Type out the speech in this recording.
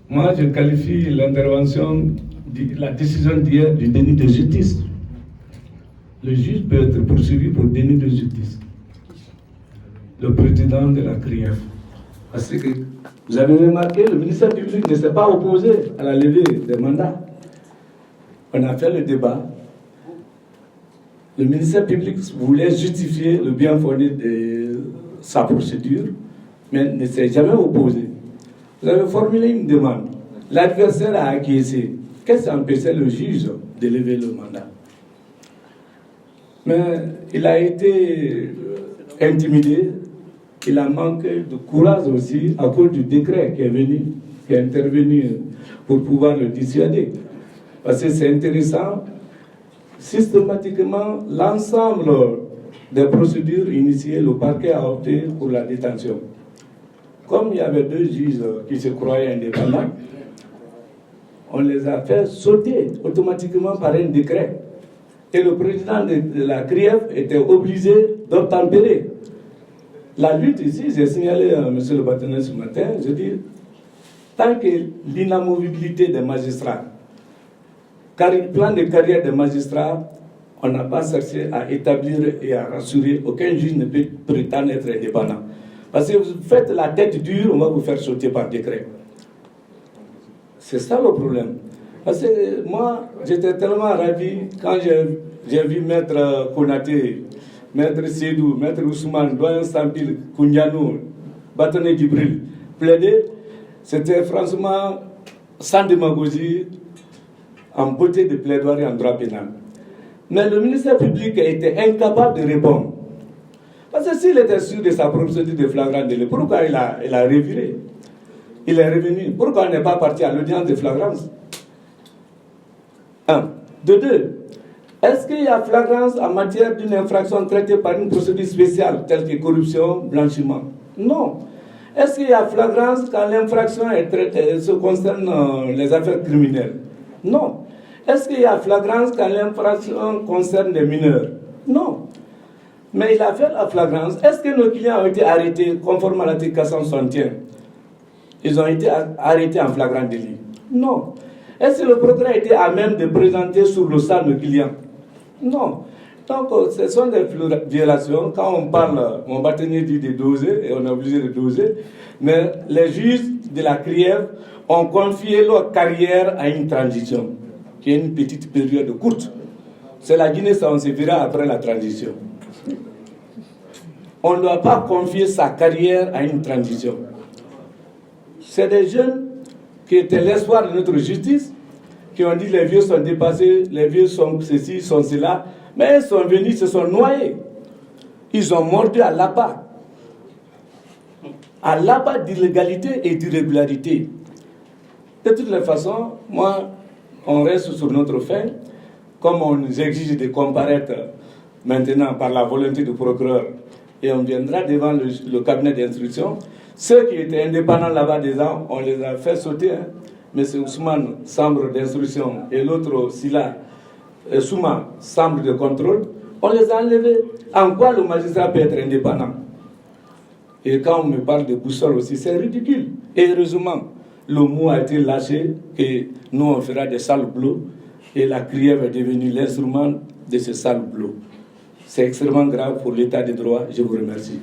Moi, je qualifie l'intervention, la décision d'hier du déni de justice. Le juge peut être poursuivi pour déni de justice. Le président de la CRIEF. Parce que vous avez remarqué, le ministère public ne s'est pas opposé à la levée des mandats. On a fait le débat. Le ministère public voulait justifier le bien fondé de sa procédure, mais ne s'est jamais opposé. Vous avez formulé une demande. L'adversaire a acquiescé. Qu'est-ce qui empêchait le juge de lever le mandat? Mais il a été intimidé. Il a manqué de courage aussi à cause du décret qui est intervenu pour pouvoir le dissuader. Parce que c'est intéressant, systématiquement, l'ensemble des procédures initiées, le parquet a opté pour la détention. Comme il y avait deux juges qui se croyaient indépendants, on les a fait sauter automatiquement par un décret. Et le président de la CRIEF était obligé d'obtempérer. La lutte ici, j'ai signalé à M. le Bâtonnier ce matin, je dis, tant que l'inamovibilité des magistrats, car le plan de carrière des magistrats, on n'a pas cherché à établir et à rassurer, aucun juge ne peut prétendre être indépendant. Parce que vous faites la tête dure, on va vous faire sauter par décret. C'est ça le problème. Parce que moi, j'étais tellement ravi quand j'ai vu Maître Konaté, Maître Sédou, Maître Ousmane, Doyen Sampil, Kounianou, Bâtonnier Djibril plaider. C'était franchement sans démagogie, en beauté de plaidoirie en droit pénal. Mais le ministère public a été incapable de répondre. Parce que s'il était sûr de sa procédure de flagrant délit, pourquoi il a reviré? Il est revenu. Pourquoi on n'est pas parti à l'audience de flagrance? Un. De deux, est-ce qu'il y a flagrance en matière d'une infraction traitée par une procédure spéciale, telle que corruption, blanchiment? Non. Est-ce qu'il y a flagrance quand l'infraction se concerne les affaires criminelles? Non. Est-ce qu'il y a flagrance quand l'infraction concerne les mineurs? Non. Mais il a fait la flagrance. Est-ce que nos clients ont été arrêtés conformément à l'article 461? Ils ont été arrêtés en flagrant délit? Non. Est-ce que le procureur a été à même de présenter sur le sol nos clients? Non. Donc, ce sont des violations. Quand on parle, on va tenir dit de doser, et on est obligé de doser, mais les juges de la CRIEF ont confié leur carrière à une transition, qui est une petite période courte. C'est la Guinée, ça on se verra après la transition. On ne doit pas confier sa carrière à une transition. C'est des jeunes qui étaient l'espoir de notre justice, qui ont dit les vieux sont dépassés, les vieux sont ceci, sont cela, mais ils sont venus, ils se sont noyés. Ils ont mordu à l'abat d'illégalité et d'irrégularité. De toutes les façons, moi, on reste sur notre fin, comme on nous exige de comparaître maintenant par la volonté du procureur, et on viendra devant le cabinet d'instruction. Ceux qui étaient indépendants là-bas des ans, on les a fait sauter. M. Ousmane, chambre d'instruction, et l'autre, Sila, Souma, chambre de contrôle, on les a enlevés. En quoi le magistrat peut être indépendant? Et quand on me parle de boussole aussi, c'est ridicule. Et heureusement, le mot a été lâché, que nous on fera des salles bleues, et la CRIEF est devenue l'instrument de ces salles bleues. C'est extrêmement grave pour l'état de droit. Je vous remercie.